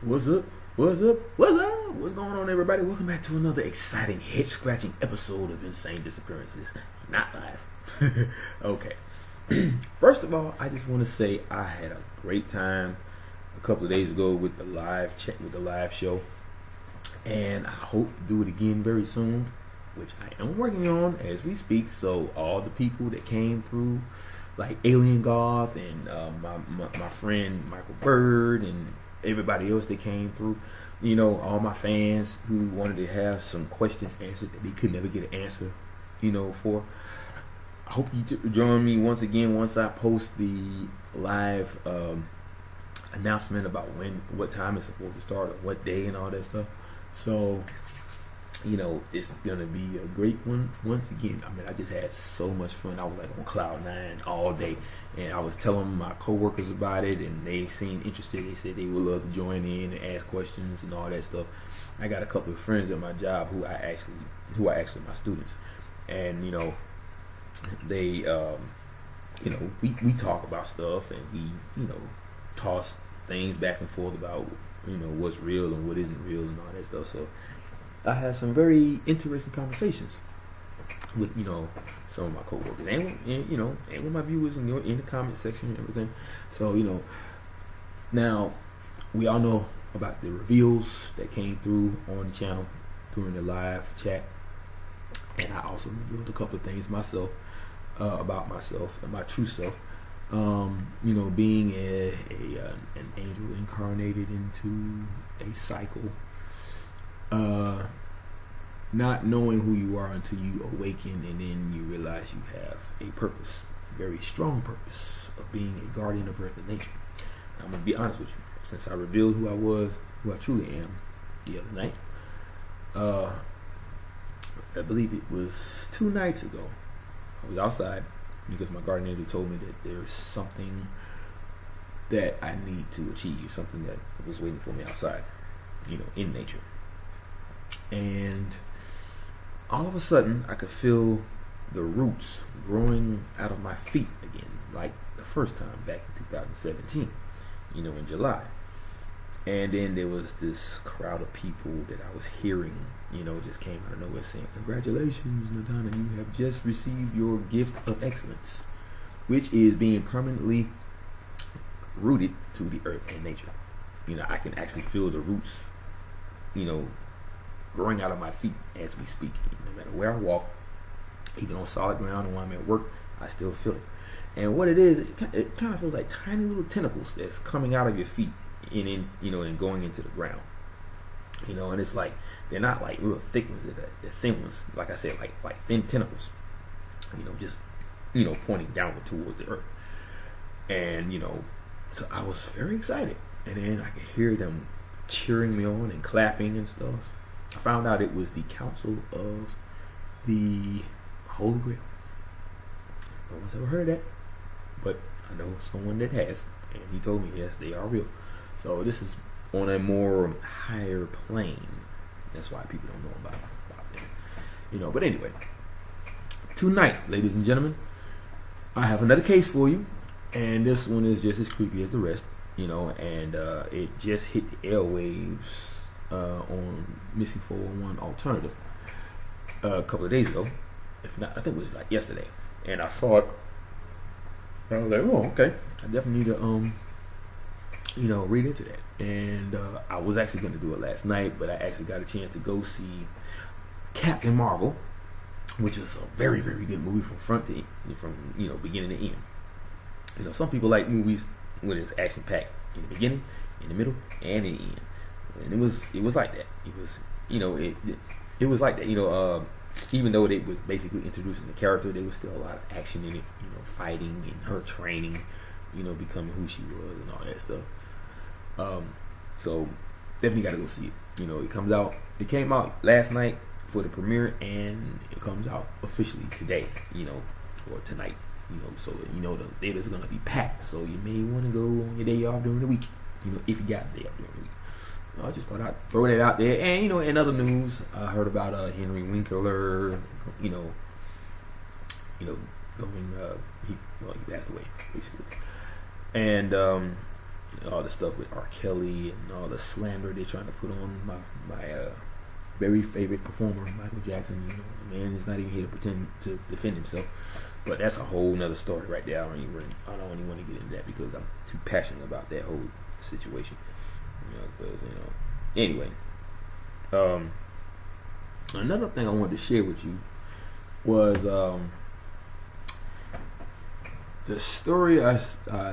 What's up? What's up? What's up? What's going on, everybody? Welcome back to another exciting, head-scratching episode of Insane Disappearances. Not live. Okay. First of all, I just want to say I had a great time a couple of days ago with the live chat, with the live show, and I hope to do it again very soon, which I am working on as we speak. So all the people that came through, like Alien Goth and my friend Michael Bird and everybody else that came through, all my fans who wanted to have some questions answered that they could never get an answer, for. I hope you join me once again once I post the live announcement about what time it's supposed to start, or what day and all that stuff. So, it's going to be a great one once again. I mean, I just had so much fun. I was like on cloud nine all day, and I was telling my coworkers about it, and they seemed interested. They said they would love to join in and ask questions and all that stuff. I got a couple of friends at my job who are actually my students, and they we talk about stuff, and we toss things back and forth about what's real and what isn't real and all that stuff. So I had some very interesting conversations with some of my coworkers and with my viewers in the comment section and everything. So now we all know about the reveals that came through on the channel during the live chat, and I also revealed a couple of things myself about myself and my true self. Being an angel incarnated into a cycle. Not knowing who you are until you awaken, and then you realize you have a purpose, a very strong purpose of being a guardian of earth and nature. I'm gonna be honest with you. Since I revealed who I was, who I truly am, the other night, I believe it was 2 nights ago, I was outside because my guardian angel told me that there's something that I need to achieve, something that was waiting for me outside, in nature. And all of a sudden, I could feel the roots growing out of my feet again, like the first time back in 2017, in July. And then there was this crowd of people that I was hearing, just came out of nowhere saying, "Congratulations, Nadana, you have just received your gift of excellence," which is being permanently rooted to the earth and nature. I can actually feel the roots, growing out of my feet as we speak. No matter where I walk, even on solid ground, and when I'm at work, I still feel it. And what it is, it kind of feels like tiny little tentacles that's coming out of your feet and going into the ground. And it's like they're not like real thick ones; they're thin ones. Like I said, like thin tentacles. Just pointing downward towards the earth. And so I was very excited, and then I could hear them cheering me on and clapping and stuff. I found out it was the Council of the Holy Grail. No one's ever heard of that, but I know someone that has, and he told me, yes, they are real. So this is on a more higher plane. That's why people don't know about them. But anyway, tonight, ladies and gentlemen, I have another case for you, and this one is just as creepy as the rest. And it just hit the airwaves on Missing 411 Alternative a couple of days ago. If not, I think it was like yesterday. And I saw it, and I was like, "Oh, okay. I definitely need to, read into that." And I was actually going to do it last night, but I actually got a chance to go see Captain Marvel, which is a very, very good movie from beginning to end. Some people like movies when it's action packed in the beginning, in the middle, and in the end. And it was like that. It was it was like that. Even though they was basically introducing the character, there was still a lot of action in it. Fighting and her training, becoming who she was and all that stuff. So definitely got to go see it. It came out last night for the premiere, and it comes out officially today. Or tonight. So the theater's gonna be packed. So you may want to go on your day off during the week. If you got a day off during the week. I just thought I'd throw that out there. And in other news, I heard about Henry Winkler. Going he passed away basically. And all the stuff with R. Kelly and all the slander they're trying to put on my very favorite performer, Michael Jackson. You know, the man is not even here to pretend to defend himself. But that's a whole nother story right there. I don't even want to get into that because I'm too passionate about that whole situation. You know, because Anyway, another thing I wanted to share with you was the story I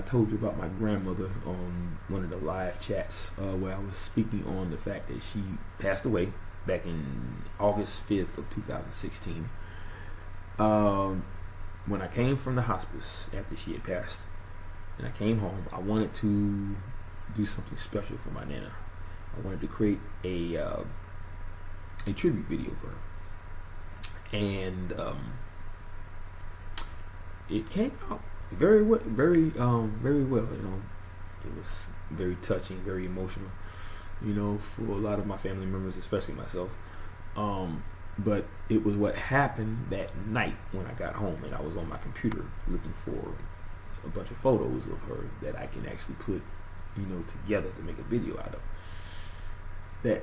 told you about my grandmother on one of the live chats where I was speaking on the fact that she passed away back in August 5th of 2016. When I came from the hospice after she had passed and I came home, I wanted to do something special for my Nana. I wanted to create a tribute video for her. And it came out very well. You know, it was very touching, very emotional. You know, for a lot of my family members, especially myself. But it was what happened that night when I got home, and I was on my computer looking for a bunch of photos of her that I can actually put, you know, together to make a video out of. That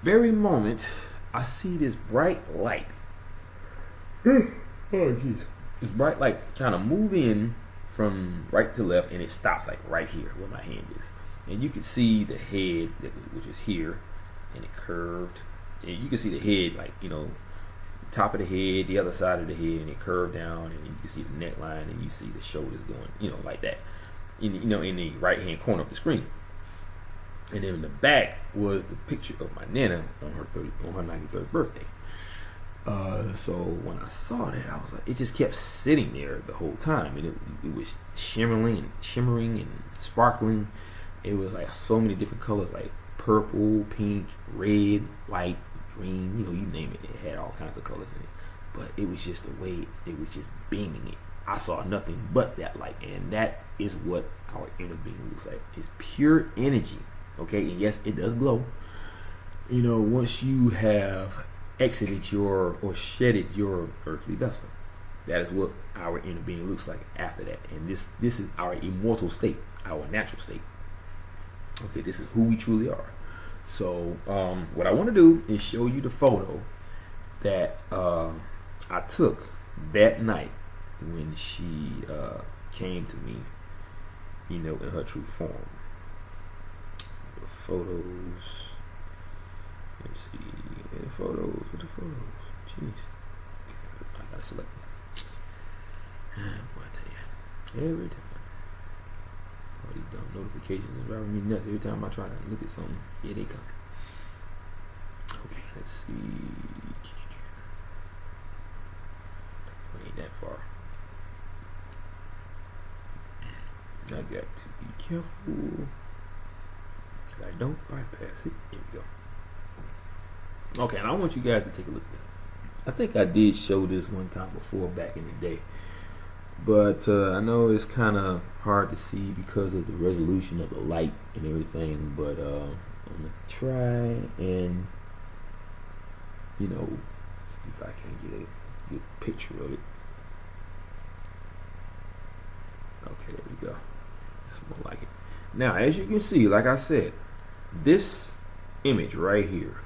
very moment, I see this bright light. Oh, jeez. This bright light kind of move in from right to left, and it stops like right here where my hand is. And you can see the head, which is here, and it curved. And you can see the head, like, you know, top of the head, the other side of the head, and it curved down, and you can see the neckline, and you see the shoulders going, you know, like that. In the right hand corner of the screen. And then in the back was the picture of my Nana on her 93rd birthday. So when I saw that, I was like, it just kept sitting there the whole time, and it was shimmering and sparkling. It was like so many different colors, like purple, pink, red, white, green, you know, you name it. It had all kinds of colors in it. But it was just the way it was just beaming it. I saw nothing but that light, and that is what our inner being looks like. It's pure energy. Okay, and yes, it does glow. You know, once you have exited or shedded your earthly vessel, that is what our inner being looks like after that. And this is our immortal state, our natural state. Okay, this is who we truly are. So what I want to do is show you the photo that I took that night when she came to me, you know, in her true form. The photos. Let's see. The photos. Jeez. I gotta select them. Boy, I tell you. Every time. All these dumb notifications are driving me nuts. Every time I try to look at something, here they come. Okay, let's see. It ain't that far. I got to be careful that I don't bypass it. Here we go. Okay, and I want you guys to take a look at this. I think I did show this one time before back in the day, but I know it's kind of hard to see because of the resolution of the light and everything, but I'm going to try and, you know, see if I can get a good picture of it. Okay, there we go. That's more like it. Now, as you can see, like I said, this image right here,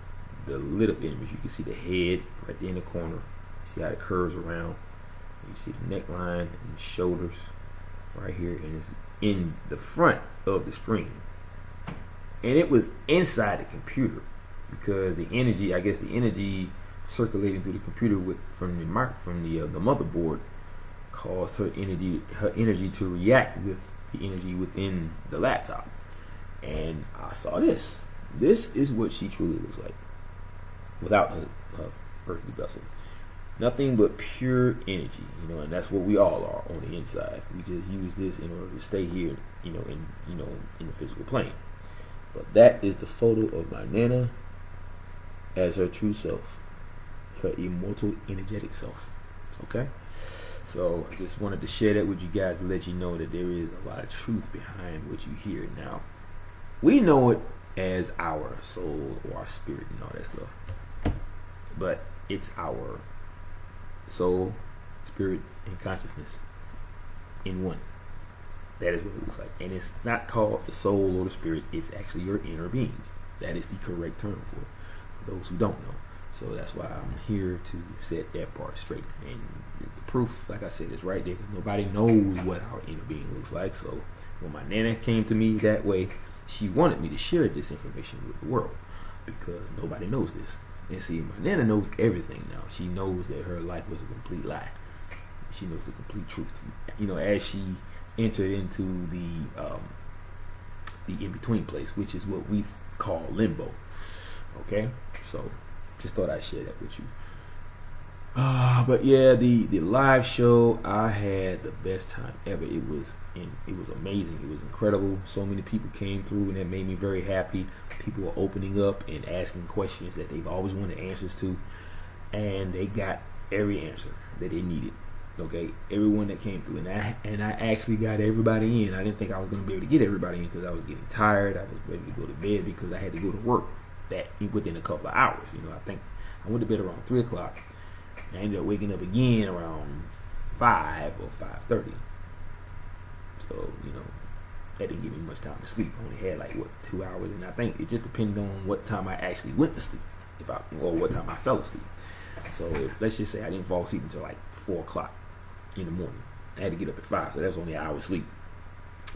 the lit up image, you can see the head right there in the corner. You see how it curves around. You see the neckline and the shoulders right here, and it's in the front of the screen. And it was inside the computer because the energy, I guess the energy circulating through the computer from the motherboard caused her energy to react with the energy within the laptop. And I saw this. This is what she truly looks like without her earthly vessel. Nothing but pure energy, you know, and that's what we all are on the inside. We just use this in order to stay here, in the physical plane. But that is the photo of my Nana as her true self, her immortal, energetic self. Okay, so I just wanted to share that with you guys to let you know that there is a lot of truth behind what you hear. Now, we know it as our soul or our spirit and all that stuff, but it's our soul, spirit, and consciousness in one. That is what it looks like. And it's not called the soul or the spirit. It's actually your inner beings. That is the correct term for those who don't know. So that's why I'm here to set that part straight. And the proof, like I said, is right there. Nobody knows what our inner being looks like. So when my nana came to me that way, she wanted me to share this information with the world because nobody knows this. And see, my nana knows everything now. She knows that her life was a complete lie. She knows the complete truth. As she entered into the in-between place, which is what we call limbo. Okay? So just thought I'd share that with you. But yeah, the live show, I had the best time ever. It was amazing. It was incredible. So many people came through, and that made me very happy. People were opening up and asking questions that they've always wanted answers to, and they got every answer that they needed. Okay, everyone that came through, and I actually got everybody in. I didn't think I was going to be able to get everybody in because I was getting tired. I was ready to go to bed because I had to go to work within a couple of hours. I think I went to bed around 3 o'clock. I ended up waking up again around 5 or 5:30. So that didn't give me much time to sleep. I only had 2 hours, and I think it just depended on what time I actually went to sleep, or what time I fell asleep. So let's just say I didn't fall asleep until 4 o'clock in the morning. I had to get up at 5, so that's only an hour sleep.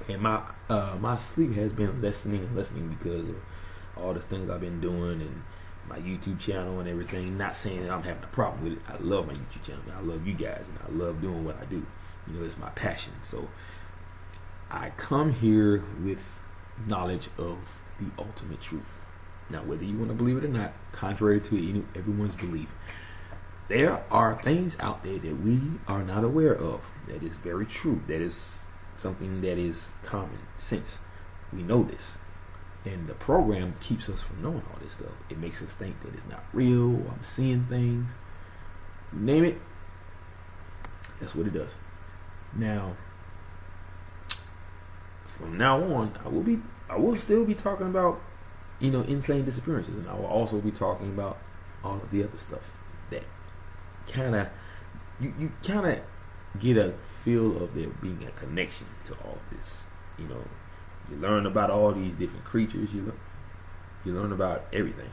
And my sleep has been lessening because of all the things I've been doing and my YouTube channel and everything. Not saying that I'm having a problem with it. I love my YouTube channel. I love you guys, and I love doing what I do. It's my passion. So I come here with knowledge of the ultimate truth. Now, whether you want to believe it or not, contrary to everyone's belief, there are things out there that we are not aware of. That is very true. That is something that is common sense. We know this. And the program keeps us from knowing all this stuff. It makes us think that it's not real. I'm seeing things. Name it. That's what it does. Now, from now on, I will still be talking about, insane disappearances, and I will also be talking about all of the other stuff that you kind of get a feel of there being a connection to all of this. You learn about all these different creatures. You learn about everything.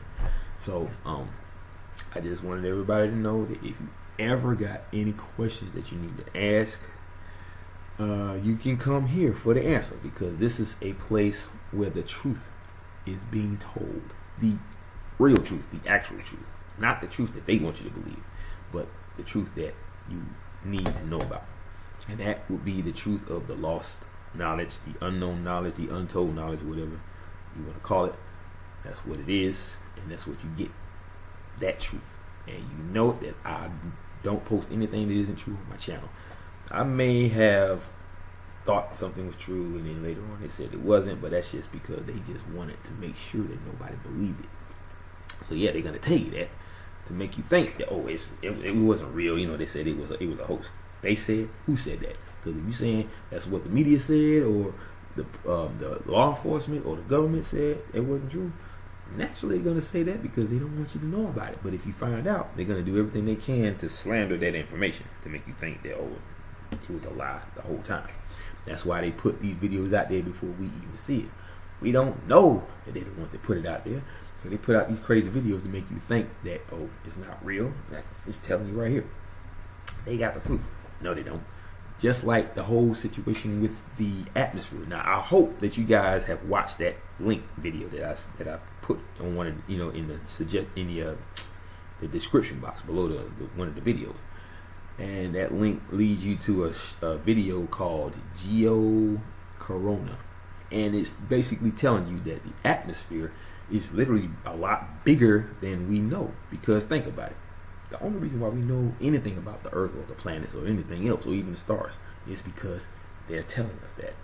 So I just wanted everybody to know that if you ever got any questions that you need to ask, you can come here for the answer, because this is a place where the truth is being told. The real truth, the actual truth. Not the truth that they want you to believe, but the truth that you need to know about. And that would be the truth of the lost knowledge, the unknown knowledge, the untold knowledge, whatever you want to call it. That's what it is, and that's what you get. That truth. And you know that I don't post anything that isn't true on my channel. I may have thought something was true, and then later on they said it wasn't, but that's just because they just wanted to make sure that nobody believed it. So yeah, they're gonna tell you that to make you think that it wasn't real. They said it was a hoax. They said, who said that? Because if you're saying that's what the media said, or the law enforcement or the government said it wasn't true, naturally they're gonna say that because they don't want you to know about it. But if you find out, they're gonna do everything they can to slander that information to make you think that it was a lie the whole time. That's why they put these videos out there before we even see it. We don't know that they're the ones that put it out there. So they put out these crazy videos to make you think that, it's not real. It's telling you right here. They got the proof. No, they don't. Just like the whole situation with the atmosphere. Now, I hope that you guys have watched that link video that I put on one of in the description box below the one of the videos. And that link leads you to a video called Geo Corona. And it's basically telling you that the atmosphere is literally a lot bigger than we know. Because think about it. The only reason why we know anything about the Earth or the planets or anything else, or even the stars, is because they're telling us that.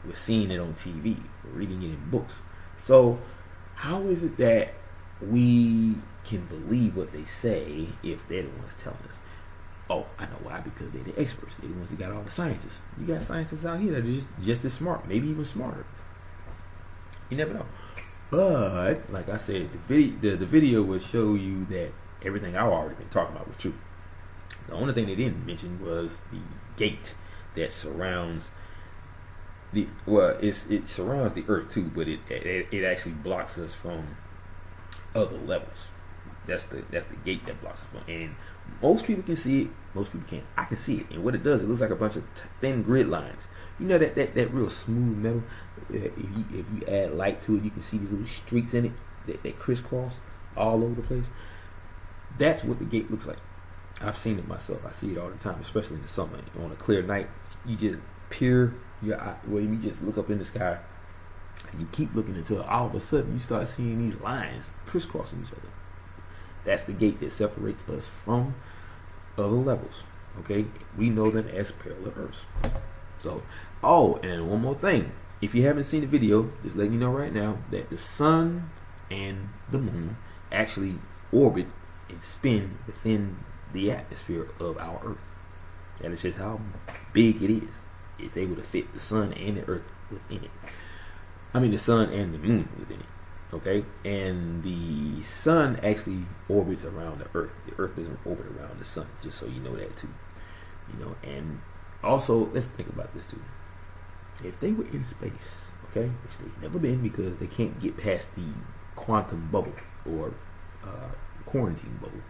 We're seeing it on TV. We're reading it in books. So how is it that we can believe what they say if they're the ones telling us? Oh, I know why. Because they're the experts. They're the ones that got all the scientists. You got scientists out here that are just as smart, maybe even smarter. You never know. But like I said, the video will show you that everything I've already been talking about was true. The only thing they didn't mention was the gate that surrounds it surrounds the earth too, but it actually blocks us from other levels. That's the gate that blocks us from. And most people can see it. Most people can't. I can see it. And what it does, it looks like a bunch of thin grid lines. You know that real smooth metal. If you add light to it, you can see these little streaks in it that crisscross all over the place. That's what the gate looks like. I've seen it myself. I see it all the time, especially in the summer. On a clear night, you just peer your eye, well, you just look up in the sky, and you keep looking until all of a sudden you start seeing these lines crisscrossing each other. That's the gate that separates us from other levels. Okay, we know them as parallel Earths. So, and one more thing. If you haven't seen the video, just letting you know right now that the sun and the moon actually orbit and spin within the atmosphere of our Earth. That is just how big it is. It's able to fit the sun and the Earth within it. I mean, the sun and the moon within it. Okay, and the sun actually orbits around the Earth. The Earth doesn't orbit around the sun. Just so you know that too. And also let's think about this too. If they were in space, okay, which they've never been because they can't get past the quantum bubble or quarantine bubble,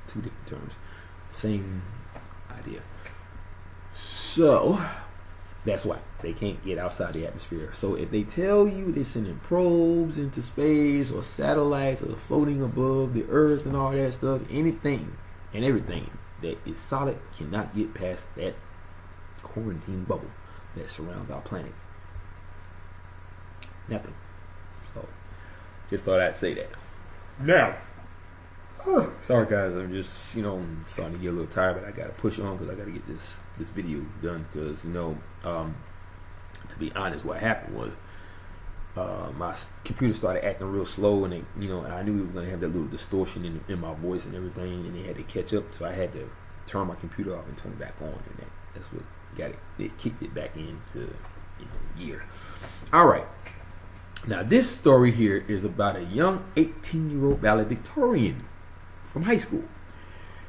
two different terms, same idea. So that's why they can't get outside the atmosphere. So if they tell you they're sending probes into space or satellites or floating above the Earth and all that stuff, anything and everything that is solid cannot get past that quarantine bubble that surrounds our planet. Nothing. So just thought I'd say that. Now, sorry guys, I'm just starting to get a little tired, but I gotta push on because I gotta get this video done. Because to be honest, what happened was my computer started acting real slow, and I knew we were gonna have that little distortion in my voice and everything, and they had to catch up. So I had to turn my computer off and turn it back on, and that's what got it. It kicked it back into gear. All right. Now this story here is about a young 18-year-old valedictorian from high school.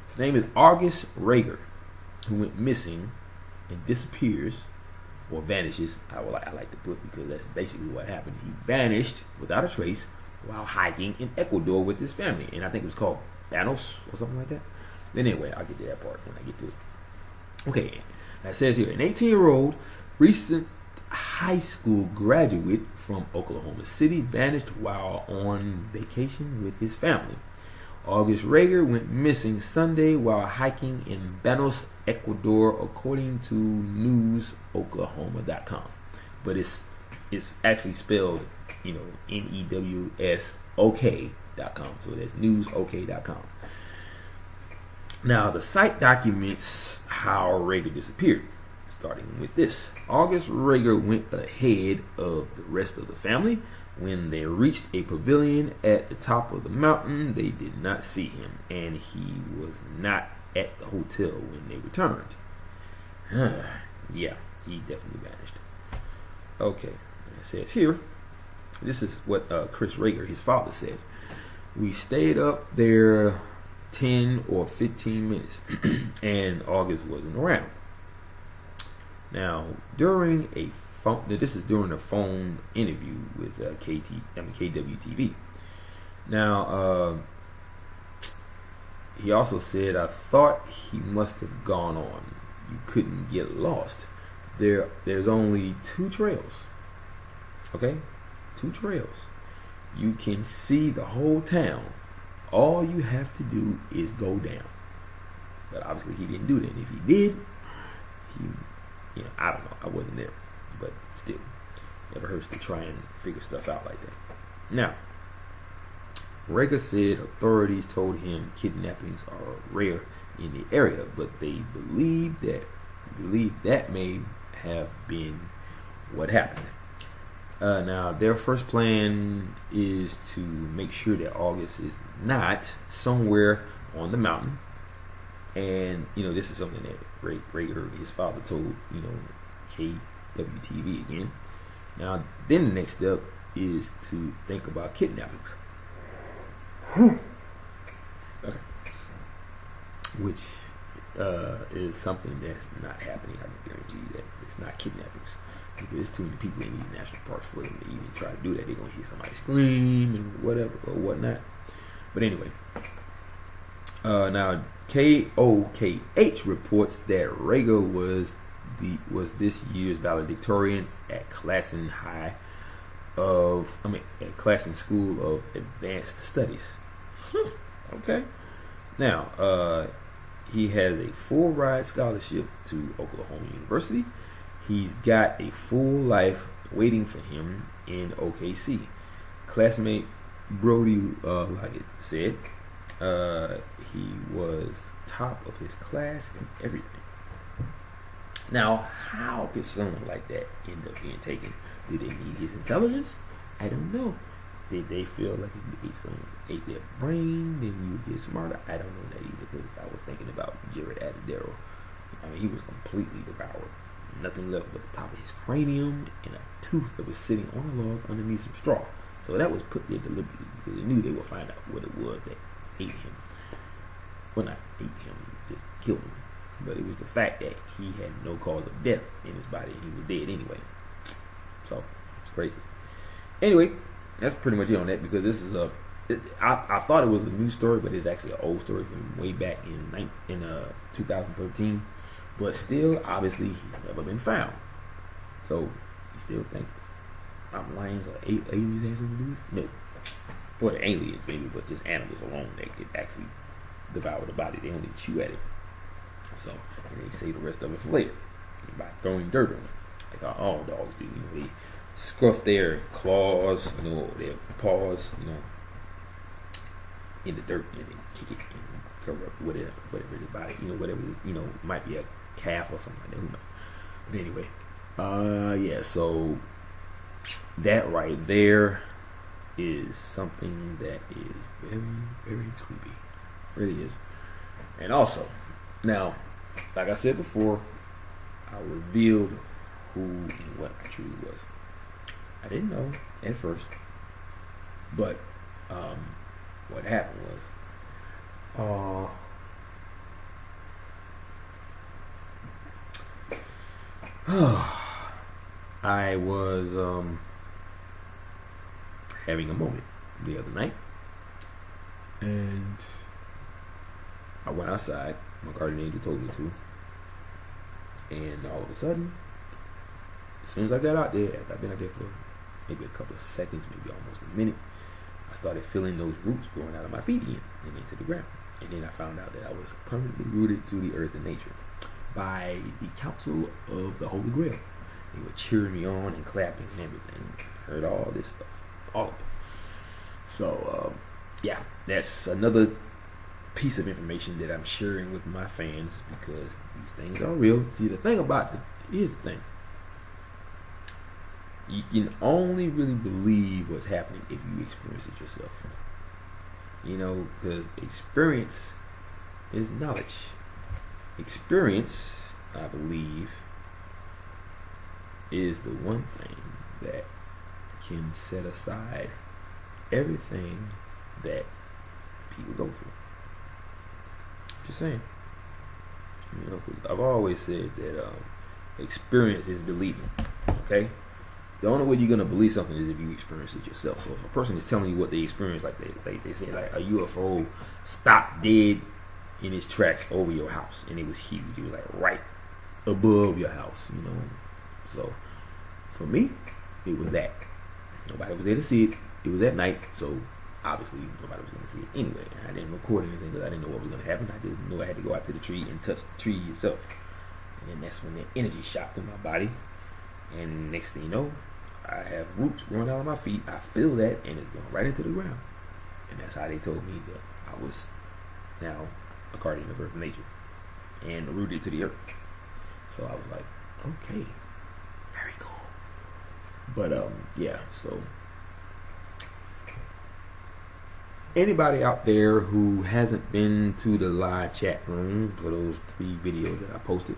His name is August Reiger, who went missing and disappears or vanishes. I like the book because that's basically what happened. He vanished without a trace while hiking in Ecuador with his family, and I think it was called Banos or something like that. Anyway, I'll get to that part when I get to it. Okay, it says here, an 18-year-old recent high school graduate from Oklahoma City vanished while on vacation with his family. August Reiger went missing Sunday while hiking in Banos, Ecuador, according to newsoklahoma.com. But it's actually spelled, NEWSOK.com. So that's newsok.com. Now, the site documents how Reiger disappeared, starting with this. August Reiger went ahead of the rest of the family. When they reached a pavilion at the top of the mountain, they did not see him, and he was not at the hotel when they returned. Yeah, he definitely vanished. Okay, it says here, this is what Chris Reiger, his father, said. We stayed up there 10 or 15 minutes, and August wasn't around. Now, this is during a phone interview with KWTV. Now, he also said, I thought he must have gone on. You couldn't get lost. There's only 2 trails. Okay? 2 trails. You can see the whole town. All you have to do is go down. But obviously he didn't do that. If he did, I don't know. I wasn't there. But still, never hurts to try and figure stuff out like that. Now, Reiger said authorities told him kidnappings are rare in the area, but they believe that may have been what happened. Now, their first plan is to make sure that August is not somewhere on the mountain. And, this is something that Reiger, his father, told, KWTV again. Now, then the next step is to think about kidnappings. Which is something that's not happening. I can guarantee you that it's not kidnappings. because there's too many people in these national parks for them to even try to do that. They're gonna hear somebody scream and whatever or whatnot. But anyway, now KOKH reports that Reiger was this year's valedictorian at Classen School of Advanced Studies. Okay. Now, he has a full ride scholarship to Oklahoma University. He's got a full life waiting for him in OKC. Classmate Brody Lockett said he was top of his class and everything. Now, how could someone like that end up being taken? Did they need his intelligence? I don't know. Did they feel like if someone ate their brain, then you would get smarter? I don't know that either, because I was thinking about Jared Adadero. I mean, he was completely devoured. Nothing left but the top of his cranium and a tooth that was sitting on a log underneath some straw. So that was put there deliberately because they knew they would find out what it was that ate him. Well, not ate him, just killed him. But it was the fact that he had no cause of death in his body and he was dead anyway. So, it's crazy. Anyway, that's pretty much it on that, because this is I thought it was a new story, but it's actually an old story from way back in 2013. But still, obviously, he's never been found. So, you still think lions or aliens have something to do with it? No. Or the aliens, maybe, but just animals alone that could actually devour the body. They only chew at it. So, and they save the rest of it for later by throwing dirt on it, like all dogs do. They scruff their claws, their paws, in the dirt, and they kick it and cover up whatever the body, whatever, might be a calf or something like that. Who knows? But anyway, yeah. So that right there is something that is very, very creepy. Really is. And also, now, like I said before, I revealed who and what I truly was. I didn't know at first, but what happened was, I was having a moment the other night, and I went outside. My guardian angel told me to, and all of a sudden, as soon as I got out there, after I've been out there for maybe a couple of seconds, maybe almost a minute, I started feeling those roots growing out of my feet again and into the ground. And then I found out that I was permanently rooted to the earth and nature by the counsel of the Holy Grail. They were cheering me on and clapping and everything. I heard all this stuff, all of it. So, yeah, that's another piece of information that I'm sharing with my fans, because these things are real. See, the thing about here's the thing. You can only really believe what's happening if you experience it yourself. Because experience is knowledge. Experience, I believe, is the one thing that can set aside everything that people go through. Just saying. I've always said that experience is believing. Okay? The only way you're gonna believe something is if you experience it yourself. So if a person is telling you what they experienced, like they say, like a UFO stopped dead in its tracks over your house, and it was huge. It was like right above your house, So for me, it was that. Nobody was there to see it. It was at night, so obviously nobody was gonna see it anyway. I didn't record anything because I didn't know what was gonna happen. I just knew I had to go out to the tree and touch the tree itself. And then that's when the energy shot through my body. And next thing you know, I have roots growing out of my feet. I feel that, and it's going right into the ground. And that's how they told me that I was now a guardian of earth and nature and rooted to the earth. So I was like, okay, very cool. But yeah. So anybody out there who hasn't been to the live chat room for those 3 videos that I posted,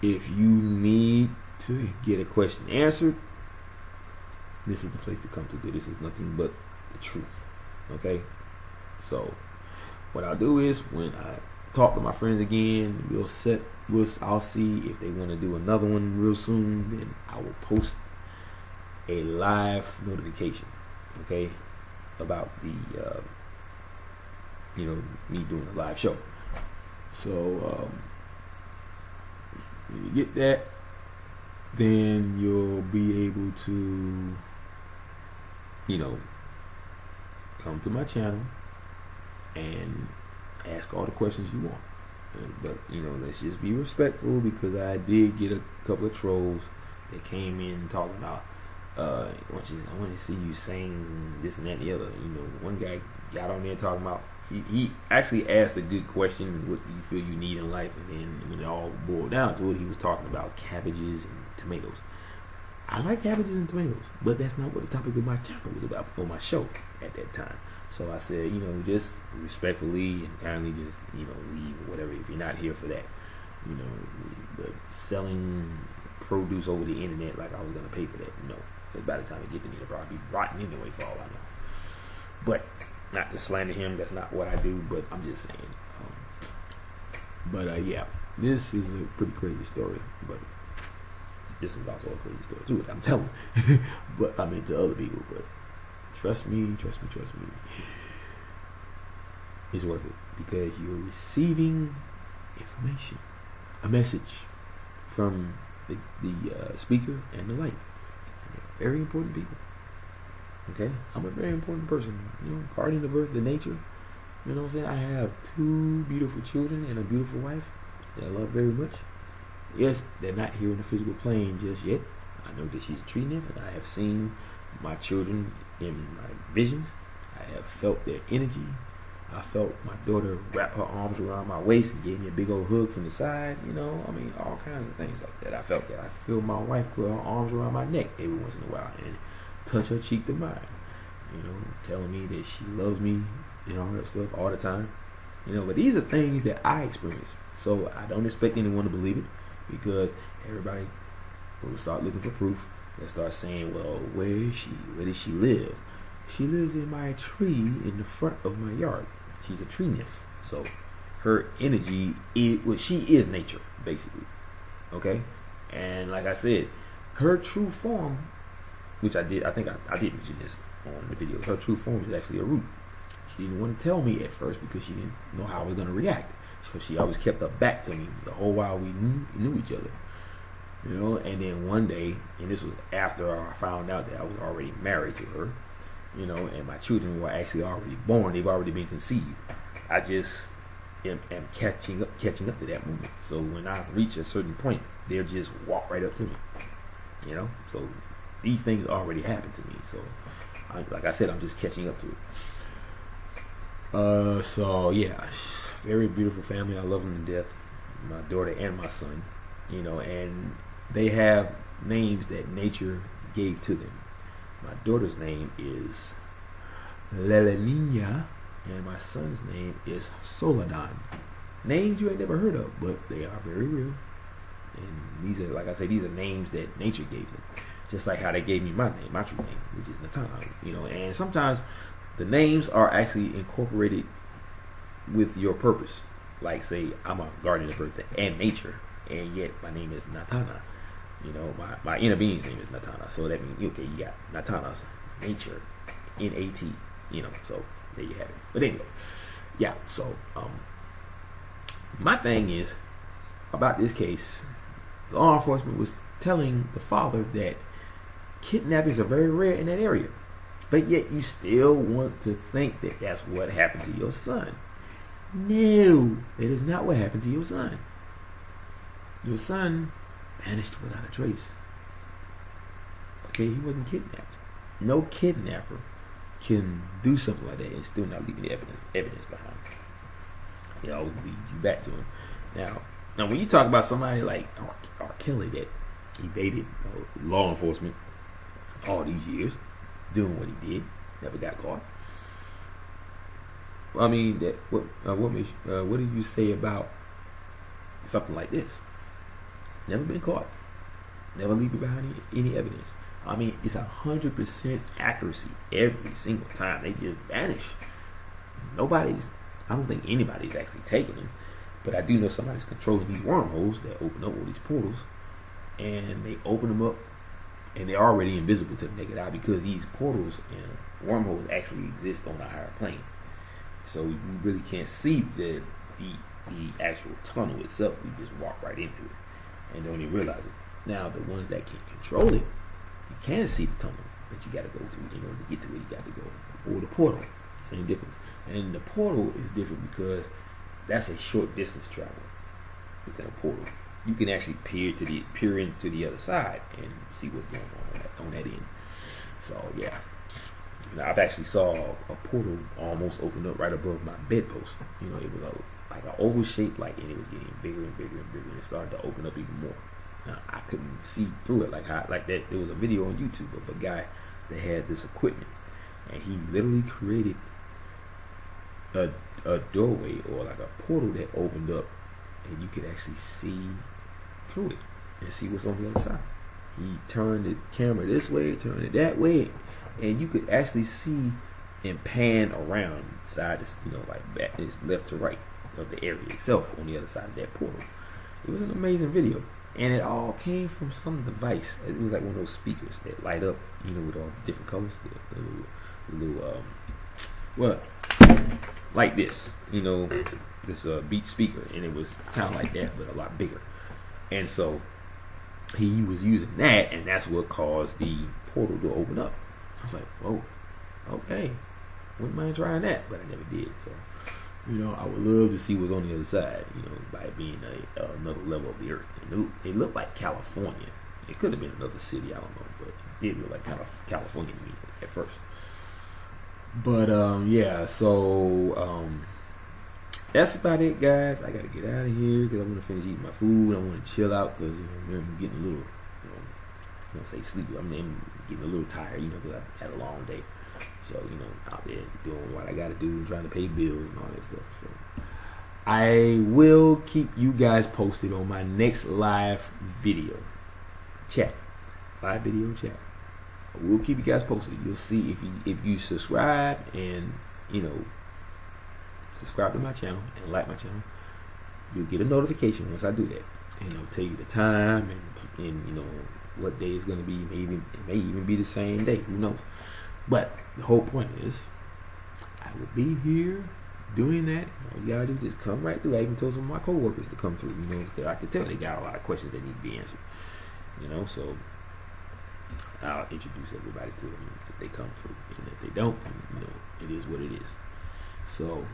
if you need to get a question answered, this is the place to come to. This is nothing but the truth. Okay? So what I'll do is, when I talk to my friends again. I'll see if they want to do another one real soon. Then I will post a live notification, okay, about the me doing a live show. So when you get that, then you'll be able to come to my channel and ask all the questions you want. But let's just be respectful, because I did get a couple of trolls that came in talking about I want to see you sing this and that and the other. One guy got on there talking about, he actually asked a good question: what do you feel you need in life? And then when it all boiled down to it, he was talking about cabbages and tomatoes. I like cabbages and tomatoes, but that's not what the topic of my channel was about for my show at that time. So I said, just respectfully and kindly just, leave or whatever if you're not here for that. The selling produce over the internet like I was going to pay for that. No. Because by the time it get to me, it'll probably be rotten anyway for all I know. But not to slander him, that's not what I do, but I'm just saying. Yeah, this is a pretty crazy story, but this is also a crazy story too, I'm telling you. But I mean, to other people, but trust me, it's worth it, because you're receiving information, a message from the speaker and the light. They're very important people. Okay, I'm a very important person. Guardian of Earth, the nature. You know what I'm saying? I have 2 beautiful children and a beautiful wife that I love very much. Yes, they're not here in the physical plane just yet. I know that she's a tree nymph, and I have seen my children in my visions. I have felt their energy. I felt my daughter wrap her arms around my waist and gave me a big old hug from the side. All kinds of things like that. I felt that. I feel my wife put her arms around my neck every once in a while and touch her cheek to mine. Telling me that she loves me, all that stuff all the time. But these are things that I experience. So I don't expect anyone to believe it, because everybody will start looking for proof. They'll start saying, well, where is she? Where does she live? She lives in my tree in the front of my yard. She's a tree nymph. So her energy she is nature, basically. Okay? And like I said, her true form, which I think I did mention this on the video, her true form is actually a root. She didn't want to tell me at first because she didn't know how I was going to react. So she always kept her back to me the whole while we knew each other. And then one day, and this was after I found out that I was already married to her, and my children were actually already born. They've already been conceived. I just am catching up to that moment. So when I reach a certain point, they'll just walk right up to me. So these things already happened to me. So like I said, I'm just catching up to it. So yeah, very beautiful family. I love them to death. My daughter and my son, and they have names that nature gave to them. My daughter's name is Lelenina, and my son's name is Soledad. Names you ain't never heard of, but they are very real. And these are, like I say, these are names that nature gave them. Just like how they gave me my name, my true name, which is Natana. And sometimes the names are actually incorporated with your purpose. Like, say, I'm a guardian of earth and nature, and yet my name is Natana. My inner being's name is Natana. So that means, okay, you got Natana's nature, N-A-T, so there you have it. But anyway, yeah, so my thing is, about this case, law enforcement was telling the father that kidnappings are very rare in that area. But yet you still want to think that that's what happened to your son. No, that is not what happened to your son. Your son vanished without a trace. Okay, he wasn't kidnapped. No kidnapper can do something like that and still not leave any evidence behind. Lead you back to him. Now when you talk about somebody like R. Kelly that evaded law enforcement all these years, doing what he did, never got caught. I mean, what do you say about something like this? Never been caught, never leaving behind any evidence. I mean, it's 100% accuracy every single time. They just vanish. I don't think anybody's actually taking them. But I do know somebody's controlling these wormholes that open up all these portals, and they open them up, and they're already invisible to the naked eye because these portals and wormholes actually exist on a higher plane. So we really can't see the actual tunnel itself. We just walk right into it and don't even realize it. Now, the ones that can control it, you can see the tunnel that you got to go through in order to get to it. You got to go, or the portal, same difference. And the portal is different because that's a short distance travel within a portal. You can actually peer into the other side and see what's going on that end. So yeah, now, I've actually saw a portal almost open up right above my bedpost. You know, it was like an oval shape, and it was getting bigger and bigger and bigger, and it started to open up even more. Now, I couldn't see through it like that. There was a video on YouTube of a guy that had this equipment, and he literally created a doorway or like a portal that opened up, and you could actually see through it and see what's on the other side. He turned the camera this way, turned it that way, and you could actually see and pan around side, like back, left to right of the area itself on the other side of that portal. It was an amazing video, and it all came from some device. It was like one of those speakers that light up, with all different colors. The little like this, this Beat speaker, and it was kind of like that, but a lot bigger. And so he was using that, and that's what caused the portal to open up. I was like, whoa, okay, wouldn't mind trying that, but I never did. So, I would love to see what's on the other side, by it being another level of the earth. And it looked like California. It could have been another city, I don't know, but it did look like kind of California to me at first. But yeah, so that's about it, guys. I gotta get out of here because I want to finish eating my food. I want to chill out because I'm getting a little, I don't say sleepy. I'm getting a little tired, because I had a long day. So out there doing what I gotta do, trying to pay bills and all that stuff. So I will keep you guys posted on my next live video chat. Live video chat. We'll keep you guys posted. You'll see if you subscribe and subscribe to my channel and like my channel, you'll get a notification once I do that, and it'll tell you the time and what day it's gonna be. It may even be the same day. Who knows? But the whole point is, I will be here doing that. All you gotta do is just come right through. I even told some of my coworkers to come through. Because I could tell they got a lot of questions that need to be answered. So I'll introduce everybody to them if they come through, and if they don't, it is what it is. So,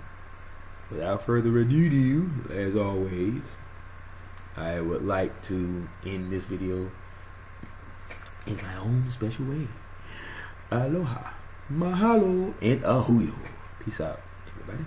without further ado, as always, I would like to end this video in my own special way. Aloha, mahalo, and ahuyo. Peace out, everybody.